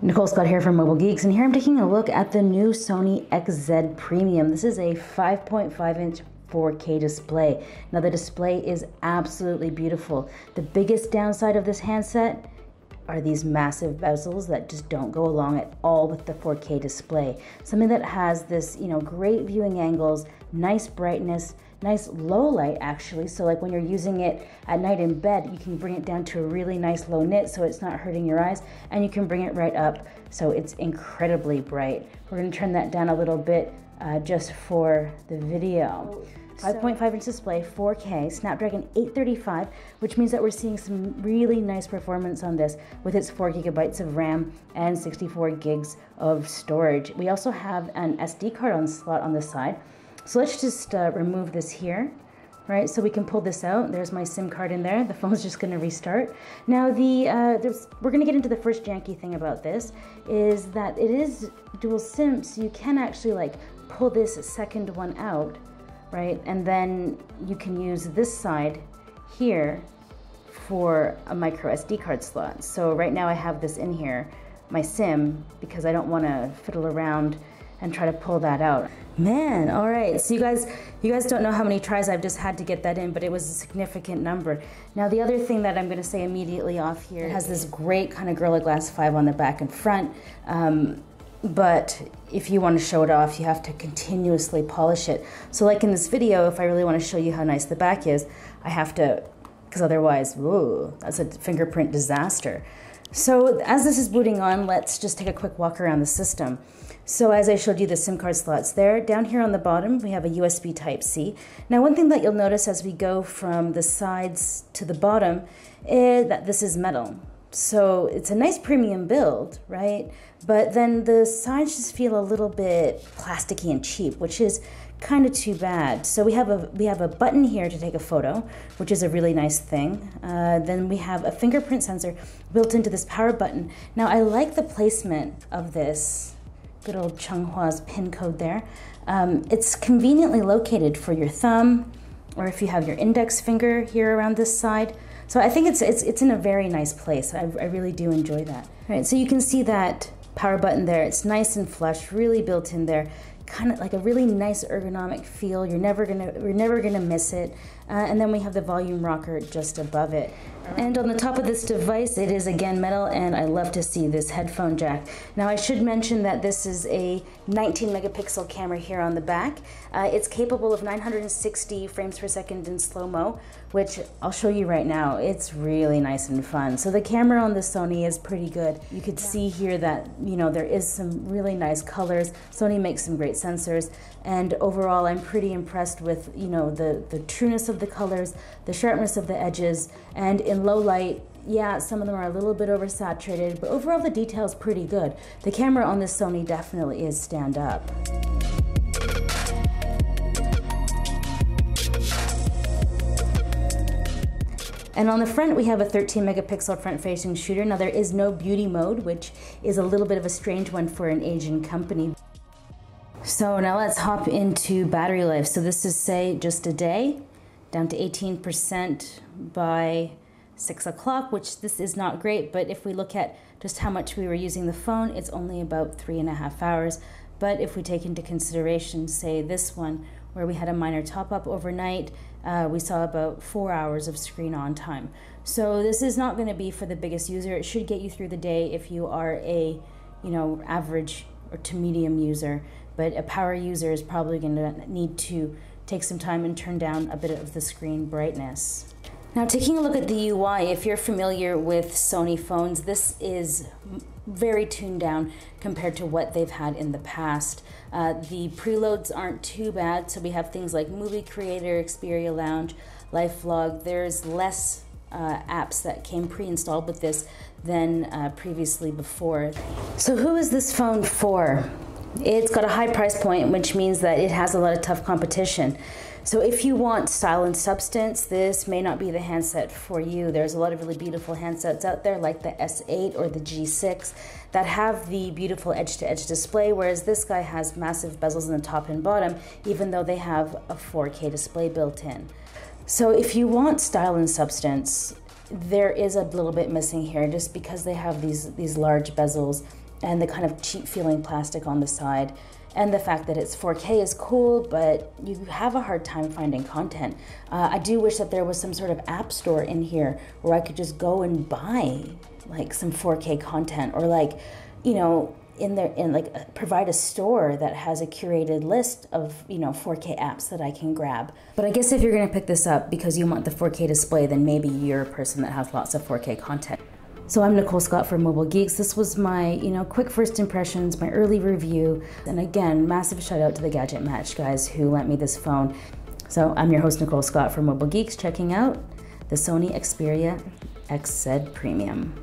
Nicole Scott here from Mobile Geeks, and here I'm taking a look at the new Sony XZ Premium. This is a 5.5-inch 4K display. Now the display is absolutely beautiful. The biggest downside of this handset are these massive bezels that just don't go along at all with the 4K display. Something that has this, great viewing angles, nice brightness, nice low light actually, so like when you're using it at night in bed, you can bring it down to a really nice low nit so it's not hurting your eyes, and you can bring it right up so it's incredibly bright. We're going to turn that down a little bit just for the video. 5.5-inch display, 4K, Snapdragon 835, which means that we're seeing some really nice performance on this with its 4 gigabytes of RAM and 64 gigs of storage. We also have an SD card slot on the side. So let's just remove this here, right? So we can pull this out. There's my SIM card in there. The phone's just gonna restart. Now we're gonna get into the first janky thing about this, is that it is dual SIM, so you can actually like pull this second one out, right? And then you can use this side here for a micro SD card slot. So right now I have this in here, my SIM, because I don't wanna fiddle around and try to pull that out. Man, all right, so you guys don't know how many tries I've just had to get that in, but it was a significant number. Now the other thing that I'm gonna say immediately off here, it has this great kind of Gorilla Glass 5 on the back and front, but if you want to show it off, you have to continuously polish it. So like in this video, if I really want to show you how nice the back is, I have to, because otherwise, whoa, that's a fingerprint disaster. So as this is booting on, let's just take a quick walk around the system. So as I showed you the SIM card slots there, down here on the bottom, we have a USB Type-C. Now one thing that you'll notice as we go from the sides to the bottom is that this is metal. So it's a nice premium build, right? But then the sides just feel a little bit plasticky and cheap, which is kind of too bad. So we have a button here to take a photo, which is a really nice thing. Then we have a fingerprint sensor built into this power button. Now I like the placement of this. Good old Chunghua's pin code there. It's conveniently located for your thumb, or if you have your index finger here around this side. So I think it's in a very nice place. I really do enjoy that. All right, so you can see that power button there. It's nice and flush, really built in there. Kind of like a really nice ergonomic feel. You're never gonna miss it. And then we have the volume rocker just above it. And on the top of this device, it is again metal, and I love to see this headphone jack. Now I should mention that this is a 19 megapixel camera here on the back. It's capable of 960 frames per second in slow-mo, which I'll show you right now. It's really nice and fun. So the camera on the Sony is pretty good. You could see here that, there is some really nice colors. Sony makes some great sensors, and overall I'm pretty impressed with, the trueness of the colors, the sharpness of the edges, and in low light, yeah, some of them are a little bit oversaturated, but overall the detail is pretty good. The camera on this Sony definitely is stand up. And on the front, we have a 13 megapixel front-facing shooter. Now there is no beauty mode, which is a little bit of a strange one for an Asian company. So now let's hop into battery life. So this is, say, just a day, down to 18% by 6 o'clock, which this is not great, but if we look at just how much we were using the phone, it's only about 3.5 hours. But if we take into consideration, say, this one, where we had a minor top-up overnight, we saw about 4 hours of screen on time. So this is not going to be for the biggest user. It should get you through the day if you are a, average or to medium user. But a power user is probably going to need to take some time and turn down a bit of the screen brightness. Now taking a look at the UI, if you're familiar with Sony phones, this is very tuned down compared to what they've had in the past. The preloads aren't too bad, so we have things like Movie Creator, Xperia Lounge, Life Vlog. There's less apps that came pre-installed with this than previously before. So who is this phone for? It's got a high price point, which means that it has a lot of tough competition. So if you want style and substance, this may not be the handset for you. There's a lot of really beautiful handsets out there like the S8 or the G6 that have the beautiful edge-to-edge display, whereas this guy has massive bezels in the top and bottom, even though they have a 4K display built in. So if you want style and substance, there is a little bit missing here just because they have these large bezels and the kind of cheap feeling plastic on the side. And the fact that it's 4K is cool, but you have a hard time finding content. I do wish that there was some sort of app store in here where I could just go and buy like some 4K content, or like, you know, provide a store that has a curated list of, you know, 4K apps that I can grab. But I guess if you're gonna pick this up because you want the 4K display, then maybe you're a person that has lots of 4K content. So I'm Nicole Scott from Mobile Geeks. This was my, you know, quick first impressions, my early review. And again, massive shout out to the Gadget Match guys who lent me this phone. So I'm your host, Nicole Scott from Mobile Geeks, checking out the Sony Xperia XZ Premium.